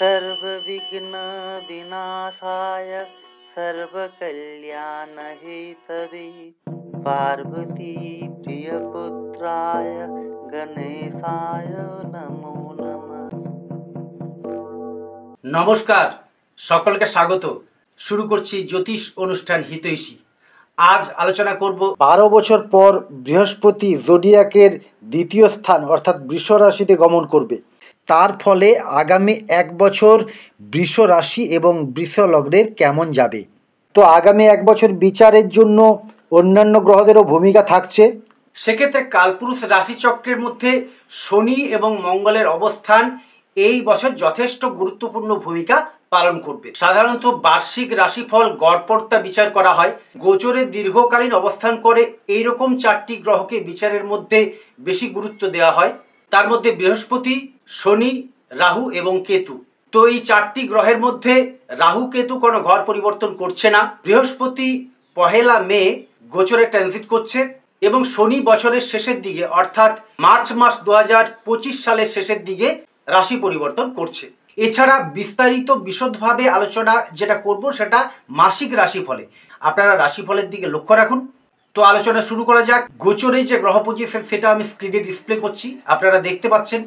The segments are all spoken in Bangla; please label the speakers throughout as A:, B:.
A: सर्वविघ्न विनाशाय सर्वकल्याणहेतवे पार्वती प्रियपुत्राय गणेशाय नमो नमः।
B: নমস্কার, সকলকে স্বাগত। শুরু করছি জ্যোতিষ অনুষ্ঠান হিতৈষী। আজ আলোচনা করব
C: 12 বছর পর বৃহস্পতি জোডিয়াকের দ্বিতীয় স্থান অর্থাৎ বৃষ রাশিতে গমন করবে। তার ফলে আগামী 1 বছর বৃষ রাশি এবং বৃষ লগ্নের কেমন যাবে। তো আগামী 1 বছর বিচারের জন্য অন্যান্য গ্রহদেরও ভূমিকা থাকছে।
B: সেক্ষেত্রে কালপুরুষ রাশিচক্রের মধ্যে শনি এবং মঙ্গলের অবস্থান এই বছর যথেষ্ট গুরুত্বপূর্ণ ভূমিকা পালন করবে। সাধারণত বার্ষিক রাশিফল গড়পড়তা বিচার করা হয়। গোচরে দীর্ঘকালীন অবস্থান করে এইরকম 4টি গ্রহকে বিচারের মধ্যে বেশি গুরুত্ব দেওয়া হয়। তার মধ্যে বৃহস্পতি, শনি, রাহু এবং কেতু। তো এই 4টি গ্রহের মধ্যে রাহু কেতু কোনো ঘর পরিবর্তন করছে না। বৃহস্পতি 1 মে গোচরে ট্রানজিট করছে এবং শনি বছরের শেষের দিকে অর্থাৎ মার্চ মাস 2025 সালের শেষের দিকে রাশি পরিবর্তন করছে। এছাড়া বিস্তারিত বিশদভাবে আলোচনা যেটা করব সেটা মাসিক রাশিফলে। আপনারা রাশিফলের দিকে লক্ষ্য রাখুন। তো আলোচনা শুরু করা যাক। গোচরে যে গ্রহ পজিশন সেটা আমি স্ক্রিনে ডিসপ্লে করছি, আপনারা দেখতে পাচ্ছেন।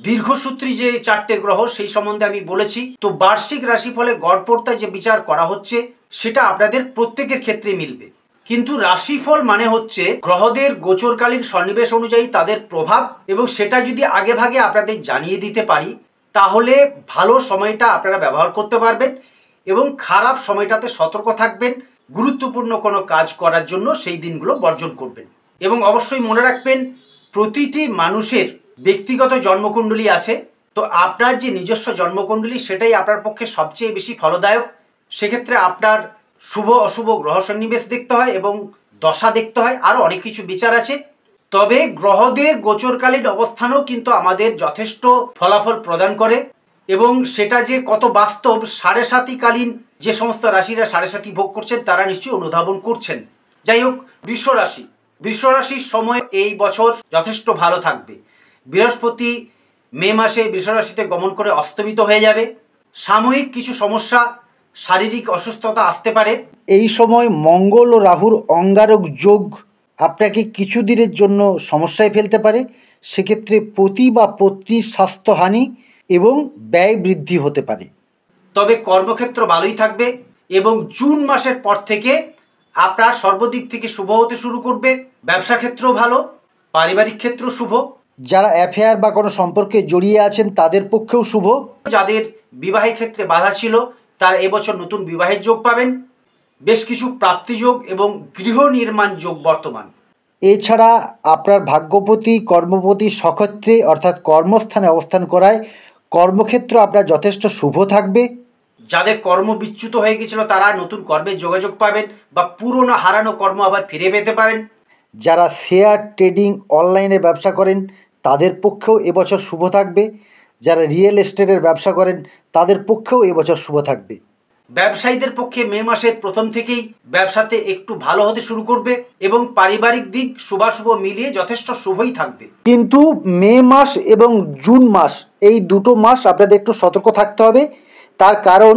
B: দীর্ঘসূত্রী যে 4টে গ্রহ সেই সম্বন্ধে আমি বলেছি। তো বার্ষিক রাশিফলে গড়পড়তা যে বিচার করা হচ্ছে সেটা আপনাদের প্রত্যেকের ক্ষেত্রে মিলবে। কিন্তু রাশিফল মানে হচ্ছে গ্রহদের গোচরকালীন সন্নিবেশ অনুযায়ী তাদের প্রভাব, এবং সেটা যদি আগে ভাগে আপনাদের জানিয়ে দিতে পারি তাহলে ভালো সময়টা আপনারা ব্যবহার করতে পারবেন এবং খারাপ সময়টাতে সতর্ক থাকবেন। গুরুত্বপূর্ণ কোনো কাজ করার জন্য সেই দিনগুলো বর্জন করবেন। এবং অবশ্যই মনে রাখবেন প্রতিটি মানুষের ব্যক্তিগত জন্মকুণ্ডলী আছে। তো আপনার যে নিজস্ব জন্মকুণ্ডলী সেটাই আপনার পক্ষে সবচেয়ে বেশি ফলদায়ক। সেক্ষেত্রে আপনার শুভ অশুভ গ্রহ সন্নিবেশ দেখতে হয় এবং দশা দেখতে হয়, আরও অনেক কিছু বিচার আছে। তবে গ্রহদের গোচরকালীন অবস্থানও কিন্তু আমাদের যথেষ্ট ফলাফল প্রদান করে, এবং সেটা যে কত বাস্তব সাড়ে সাতিকালীন যে সমস্ত রাশিরা সাড়ে সাতি ভোগ করছেন তারা নিশ্চয়ই অনুধাবন করছেন। যাই হোক, বৃষ রাশির সময় এই বছর যথেষ্ট ভালো থাকবে। বৃহস্পতি মে মাসে বৃষ রাশিতে গমন করে অস্তমিত হয়ে যাবে। সাময়িক কিছু সমস্যা, শারীরিক অসুস্থতা আসতে পারে।
C: এই সময় মঙ্গল ও রাহুর অঙ্গারক যোগ আপনাকে কিছুদিনের জন্য সমস্যায় ফেলতে পারে। সেক্ষেত্রে পতি বা পত্নীর স্বাস্থ্যহানি এবং ব্যয় বৃদ্ধি হতে পারে।
B: তবে কর্মক্ষেত্র ভালোই থাকবে এবং জুন মাসের পর থেকে আপনার সর্বদিক থেকে শুভ হতে শুরু করবে। ব্যবসা ক্ষেত্র ভালো, পারিবারিক ক্ষেত্র শুভ।
C: যারা অ্যাফেয়ার বা কোনো সম্পর্কে জড়িয়ে আছেন তাদের পক্ষেও শুভ।
B: যাদের বিবাহের ক্ষেত্রে বাধা ছিল তারা এবছর নতুন বিবাহের যোগ পাবেন। বেশ কিছু প্রাপ্তিযোগ এবং গৃহ নির্মাণ যোগ বর্তমান।
C: এছাড়া আপনার ভাগ্যপতি কর্মপতি সক্ষেত্রে অর্থাৎ কর্মস্থানে অবস্থান করায় কর্মক্ষেত্র আপনার যথেষ্ট শুভ থাকবে।
B: যাদের কর্ম বিচ্যুত হয়ে গেছিল তারা নতুন কর্মের যোগাযোগ পাবেন বা পুরনো হারানো কর্ম আবার ফিরে পেতে পারেন।
C: যারা শেয়ার ট্রেডিং অনলাইনে ব্যবসা করেন তাদের পক্ষেও এবছর শুভ থাকবে। যারা রিয়েল এস্টেটের ব্যবসা করেন তাদের পক্ষেও এবছর শুভ থাকবে।
B: ব্যবসায়ীদের পক্ষে মে মাসের প্রথম থেকেই ব্যবসাতে একটু ভালো হতে শুরু করবে এবং পারিবারিক দিক শুভাশুভ মিলিয়ে যথেষ্ট শুভই থাকবে।
C: কিন্তু মে মাস এবং জুন মাস এই দুটো মাস আপনাদের একটু সতর্ক থাকতে হবে। তার কারণ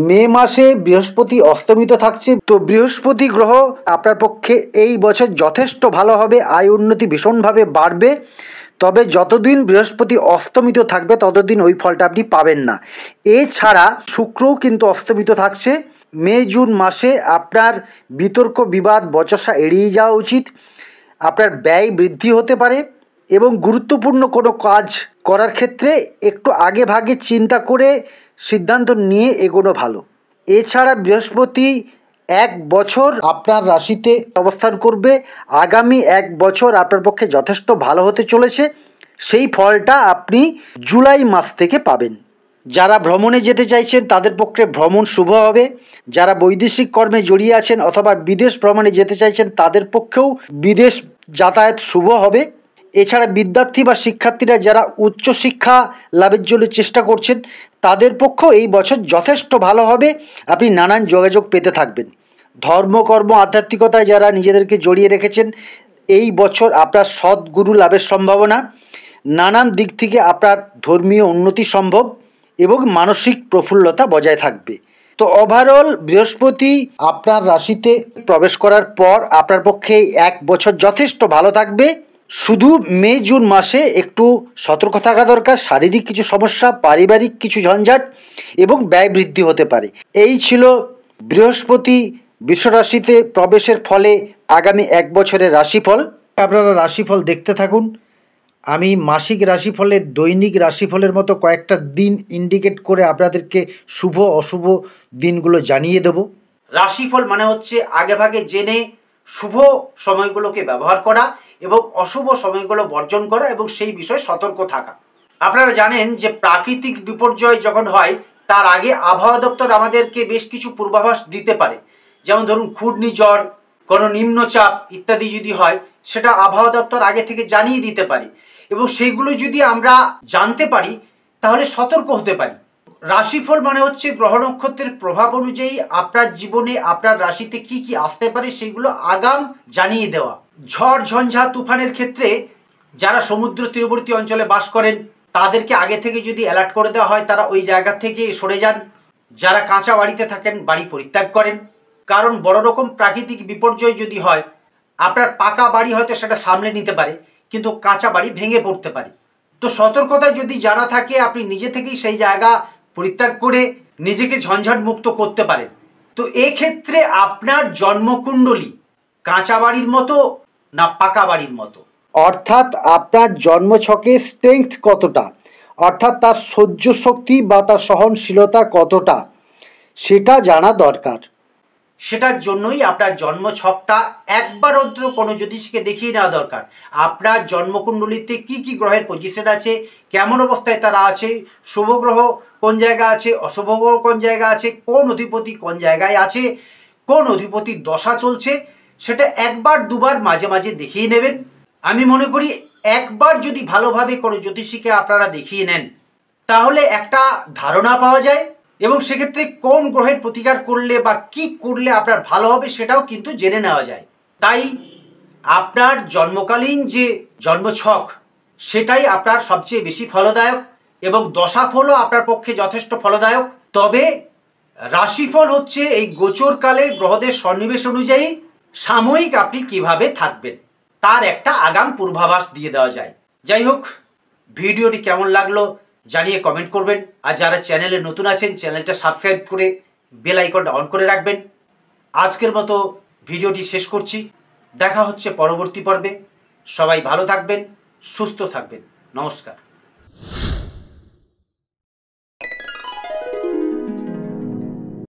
C: মে মাসে বৃহস্পতি অস্তমিত থাকছে। তো বৃহস্পতি গ্রহ আপনার পক্ষে এই বছর যথেষ্ট ভালো হবে, আয় উন্নতি ভীষণভাবে বাড়বে। তবে যতদিন বৃহস্পতি অস্তমিত থাকবে ততদিন ওই ফলটা আপনি পাবেন না। এছাড়া শুক্রও কিন্তু অস্তমিত থাকছে। মে জুন মাসে আপনার বিতর্ক বিবাদ বচসা এড়িয়ে যাওয়া উচিত। আপনার ব্যয় বৃদ্ধি হতে পারে এবং গুরুত্বপূর্ণ কোনো কাজ করার ক্ষেত্রে একটু আগে ভাগে চিন্তা করে সিদ্ধান্ত নিয়ে এগোনো ভালো। এছাড়া বৃহস্পতি 1 বছর আপনার রাশিতে অবস্থান করবে। আগামী 1 বছর আপনার পক্ষে যথেষ্ট ভালো হতে চলেছে। সেই ফলটা আপনি জুলাই মাস থেকে পাবেন। যারা ভ্রমণে যেতে চাইছেন তাদের পক্ষে ভ্রমণ শুভ হবে। যারা বৈদেশিক কর্মে জড়িয়ে আছেন অথবা বিদেশ ভ্রমণে যেতে চাইছেন তাদের পক্ষেও বিদেশ যাতায়াত শুভ হবে। এছাড়া বিদ্যার্থী বা শিক্ষার্থীরা যারা উচ্চশিক্ষা লাভের জন্য চেষ্টা করছেন তাদের পক্ষেও এই বছর যথেষ্ট ভালো হবে। আপনি নানান যোগাযোগ পেতে থাকবেন। ধর্মকর্ম আধ্যাত্মিকতায় যারা নিজেদেরকে জড়িয়ে রেখেছেন এই বছর আপনার সদ্গুরু লাভের সম্ভাবনা। নানান দিক থেকে আপনার ধর্মীয় উন্নতি সম্ভব এবং মানসিক প্রফুল্লতা বজায় থাকবে। তো ওভারঅল বৃহস্পতি আপনার রাশিতে প্রবেশ করার পর আপনার পক্ষে 1 বছর যথেষ্ট ভালো থাকবে। শুধু মে জুন মাসে একটু সতর্ক থাকা দরকার, শারীরিক কিছু সমস্যা, পারিবারিক কিছু ঝঞ্ঝাট এবং ব্যয় বৃদ্ধি হতে পারে। এই ছিল বৃহস্পতি বৃষরাশিতে প্রবেশের ফলে আগামী 1 বছরের রাশিফল। আপনারা রাশিফল দেখতে থাকুন। আমি মাসিক রাশিফলের দৈনিক রাশিফলের মতো কয়েকটা দিন ইন্ডিকেট করে আপনাদেরকে শুভ অশুভ দিনগুলো জানিয়ে দেব।
B: রাশিফল মানে হচ্ছে আগেভাগে জেনে শুভ সময়গুলোকে ব্যবহার করা এবং অশুভ সময়গুলো বর্জন করা এবং সেই বিষয়ে সতর্ক থাকা। আপনারা জানেন যে প্রাকৃতিক বিপর্যয় যখন হয় তার আগে আবহাওয়া দপ্তর আমাদেরকে বেশ কিছু পূর্বাভাস দিতে পারে। যেমন ধরুন ঘূর্ণিঝড়, কোনো নিম্নচাপ ইত্যাদি যদি হয় সেটা আবহাওয়া দপ্তর আগে থেকে জানিয়ে দিতে পারে এবং সেইগুলো যদি আমরা জানতে পারি তাহলে সতর্ক হতে পারি। রাশিফল মানে হচ্ছে গ্রহ নক্ষত্রের প্রভাব অনুযায়ী আপনার জীবনে আপনার রাশিতে কি কি আসতে পারে সেগুলো আগাম জানিয়ে দেওয়া। ঝড় ঝঞ্ঝা তুফানের ক্ষেত্রে যারা সমুদ্র তীরবর্তী অঞ্চলে বাস করেন তাদেরকে আগে থেকে যদি অ্যালার্ট করে দেওয়া হয় তারা ওই জায়গা থেকে সরে যান। যারা কাঁচা বাড়িতে থাকেন বাড়ি পরিত্যাগ করেন, কারণ বড় রকম প্রাকৃতিক বিপর্যয় যদি হয় আপনার পাকা বাড়ি হয়তো সেটা সামলে নিতে পারে কিন্তু কাঁচা বাড়ি ভেঙে পড়তে পারে। তো সতর্কতা যদি জানা থাকে আপনি নিজে থেকেই সেই জায়গা পরিত্যাগ করে নিজেকে ঝঞ্ঝাট মুক্ত করতে পারেন। তো এক্ষেত্রে আপনার জন্মকুণ্ডলী কাঁচা বাড়ির মতো না পাকা বাড়ির মতো,
C: অর্থাৎ আপনার জন্মছকে স্ট্রেংথ কতটা, অর্থাৎ তার সহ্য শক্তি বা তার সহনশীলতা কতটা সেটা জানা দরকার।
B: সেটার জন্যই আপনার জন্মছকটা একবার অন্তত কোনো জ্যোতিষীকে দেখিয়ে নেওয়া দরকার। আপনার জন্মকুণ্ডলিতে কি কি গ্রহের পজিশন আছে, কেমন অবস্থায় তারা আছে, শুভ গ্রহ কোন জায়গা আছে, অশুভ গ্রহ কোন জায়গা আছে, কোন অধিপতি কোন জায়গায় আছে, কোন অধিপতির দশা চলছে, সেটা একবার দুবার মাঝে মাঝে দেখিয়ে নেবেন। আমি মনে করি একবার যদি ভালোভাবে কোনো জ্যোতিষীকে আপনারা দেখিয়ে নেন তাহলে একটা ধারণা পাওয়া যায় এবং সেক্ষেত্রে কোন গ্রহের প্রতিকার করলে বা কি করলে আপনার ভালো হবে সেটাও কিন্তু জেনে নেওয়া যায়। তাই আপনার জন্মকালীন যে জন্মছক সেটাই আপনার সবচেয়ে বেশি ফলদায়ক এবং দশাফলও আপনার পক্ষে যথেষ্ট ফলদায়ক। তবে রাশিফল হচ্ছে এই গোচরকালে গ্রহদের সন্নিবেশ অনুযায়ী সাময়িক আপনি কিভাবে থাকবেন তার একটা আগাম পূর্বাভাস দিয়ে দেওয়া যায়। যাই হোক, ভিডিওটি কেমন লাগলো জানিয়ে কমেন্ট করবেন। আর যারা চ্যানেলে নতুন আছেন চ্যানেলটা সাবস্ক্রাইব করে বেল আইকনটা অন করে রাখবেন। আজকের মতো ভিডিওটি শেষ করছি, দেখা হচ্ছে পরবর্তী পর্বে। সবাই ভালো থাকবেন, সুস্থ থাকবেন। নমস্কার।